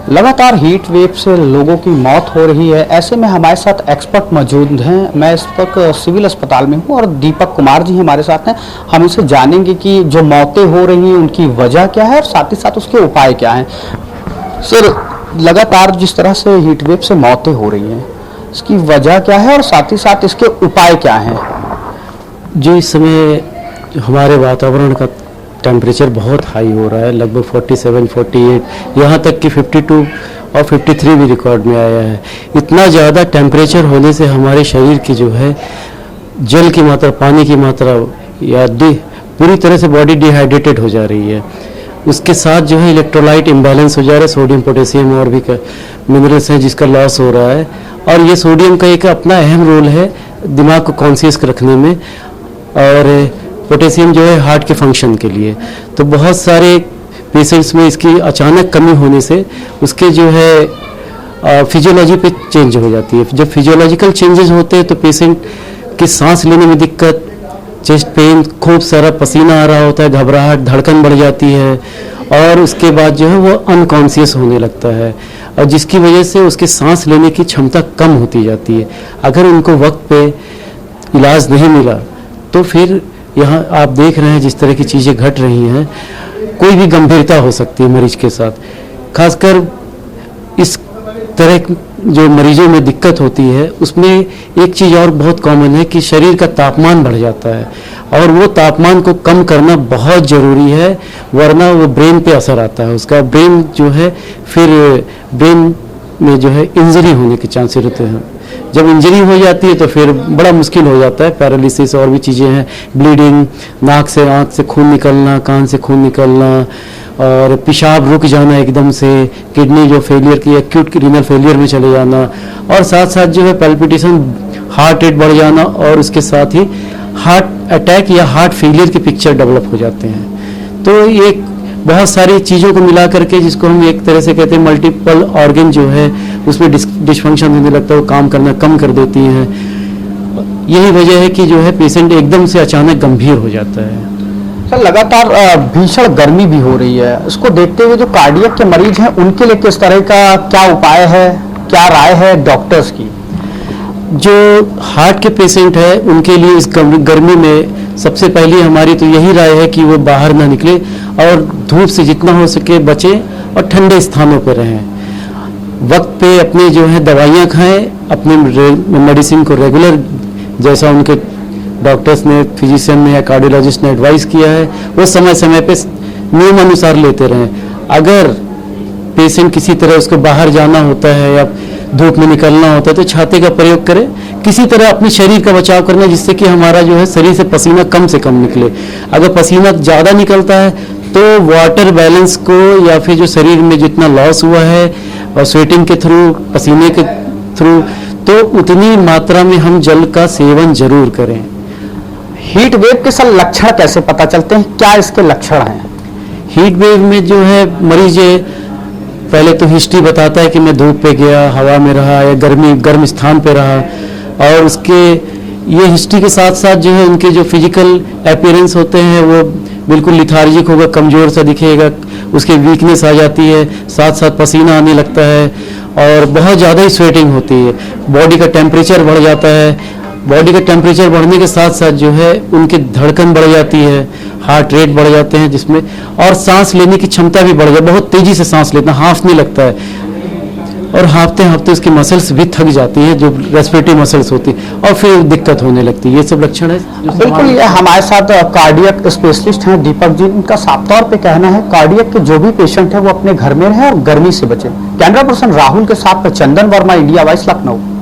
लगातार heat wave से लोगों की मौत हो रही है। ऐसे में हमारे साथ एक्सपर्ट मौजूद हैं। मैं इस वक्त सिविल अस्पताल में हूं और दीपक कुमार जी हमारे साथ हैं। हम इनसे जानेंगे कि जो मौतें हो रही हैं उनकी वजह क्या है और साथ ही साथ उसके उपाय क्या हैं। सर, लगातार जिस तरह से हीट वेव से मौतें हो रही हैं, इसकी वजह क्या है और साथ ही साथ इसके उपाय क्या हैं? जो इस समय हमारे वातावरण का टेम्परेचर बहुत हाई हो रहा है, लगभग 47, 48, यहाँ तक कि 52 और 53 भी रिकॉर्ड में आया है। इतना ज़्यादा टेम्परेचर होने से हमारे शरीर की जो है जल की मात्रा, पानी की मात्रा या पूरी तरह से बॉडी डिहाइड्रेटेड हो जा रही है। उसके साथ जो है इलेक्ट्रोलाइट इम्बैलेंस हो जा रहा है, सोडियम, पोटेशियम और भी मिनरल्स हैं जिसका लॉस हो रहा है। और ये सोडियम का एक अपना अहम रोल है दिमाग को कॉन्शियस रखने में, और पोटेशियम जो है हार्ट के फंक्शन के लिए। तो बहुत सारे पेशेंट्स में इसकी अचानक कमी होने से उसके जो है फिजियोलॉजी पे चेंज हो जाती है। जब फिजियोलॉजिकल चेंजेस होते हैं तो पेशेंट की सांस लेने में दिक्कत, चेस्ट पेन, खूब सारा पसीना आ रहा होता है, घबराहट, धड़कन बढ़ जाती है और उसके बाद जो है वो अनकॉन्शियस होने लगता है, और जिसकी वजह से उसके सांस लेने की क्षमता कम होती जाती है। अगर उनको वक्त पे इलाज नहीं मिला तो फिर यहाँ आप देख रहे हैं जिस तरह की चीज़ें घट रही हैं, कोई भी गंभीरता हो सकती है मरीज के साथ। खासकर इस तरह जो मरीजों में दिक्कत होती है उसमें एक चीज़ और बहुत कॉमन है कि शरीर का तापमान बढ़ जाता है, और वो तापमान को कम करना बहुत ज़रूरी है, वरना वो ब्रेन पे असर आता है। उसका ब्रेन जो है फिर ब्रेन में जो है इंजरी होने के चांसेस रहते हैं। जब इंजरी हो जाती है तो फिर बड़ा मुश्किल हो जाता है, पैरालिसिस और भी चीज़ें हैं, ब्लीडिंग, नाक से आँख से खून निकलना, कान से खून निकलना, और पेशाब रुक जाना एकदम से, किडनी जो फेलियर की एक्यूट रीनल फेलियर में चले जाना, और साथ साथ जो है पैल्पिटेशन, हार्ट रेट बढ़ जाना, और उसके साथ ही हार्ट अटैक या हार्ट फेलियर की पिक्चर डेवलप हो जाते हैं। तो ये बहुत सारी चीज़ों को मिला करके, जिसको हम एक तरह से कहते हैं मल्टीपल ऑर्गन जो है उसमें डिस्फंक्शन होने लगता है, वो काम करना कम कर देती हैं। यही वजह है कि जो है पेशेंट एकदम से अचानक गंभीर हो जाता है। सर, लगातार भीषण गर्मी भी हो रही है। इसको देखते हुए जो कार्डियक के मरीज हैं उनके लिए किस तरह का क्या उपाय है, क्या राय है डॉक्टर्स की? जो हार्ट के पेशेंट है उनके लिए इस गर्मी में सबसे पहली हमारी तो यही राय है कि वो बाहर ना निकले और धूप से जितना हो सके बचें और ठंडे स्थानों पर रहें। वक्त पे अपने जो है दवाइयाँ खाएं, अपने मेडिसिन को रेगुलर जैसा उनके डॉक्टर्स ने, फिजिशियन ने या कार्डियोलॉजिस्ट ने एडवाइस किया है वो समय समय पे नियम अनुसार लेते रहें। अगर पेशेंट किसी तरह उसको बाहर जाना होता है या धूप में निकलना होता है तो छाते का प्रयोग करें, किसी तरह अपने शरीर का बचाव करना जिससे कि हमारा जो है शरीर से पसीना कम से कम निकले। अगर पसीना ज़्यादा निकलता है तो वाटर बैलेंस को या फिर जो शरीर में जितना लॉस हुआ है और स्वेटिंग के थ्रू, पसीने के थ्रू, तो उतनी मात्रा में हम जल का सेवन जरूर करें। हीट वेव के सर लक्षण कैसे पता चलते हैं, क्या इसके लक्षण हैं? हीट वेव में जो है मरीज पहले तो हिस्ट्री बताता है कि मैं धूप पे गया, हवा में रहा या गर्म स्थान पे रहा, और उसके ये हिस्ट्री के साथ साथ जो है उनके जो फिजिकल अपीयरेंस होते हैं वो बिल्कुल लिथार्जिक होगा, कमज़ोर सा दिखेगा, उसके वीकनेस आ जाती है, साथ साथ पसीना आने लगता है और बहुत ज़्यादा ही स्वेटिंग होती है, बॉडी का टेम्परेचर बढ़ जाता है। बॉडी का टेम्परेचर बढ़ने के साथ साथ जो है उनकी धड़कन बढ़ जाती है, हार्ट रेट बढ़ जाते हैं जिसमें, और सांस लेने की क्षमता भी बढ़ जाती है, बहुत तेज़ी से सांस लेना, हाँफने लगता है, और हाँफते हाँफते उसकी मसल्स भी थक जाती है, जो रेस्पिरेटरी मसल्स होती है, और फिर दिक्कत होने लगती है। ये सब लक्षण है। बिल्कुल, ये हमारे साथ कार्डियक स्पेशलिस्ट हैं दीपक जी। इनका साफ तौर पे कहना है कार्डियक के जो भी पेशेंट है वो अपने घर में रहे और गर्मी से बचे। कैमरा पर्सन राहुल के साथ चंदन वर्मा, इंडिया वॉइस, लखनऊ।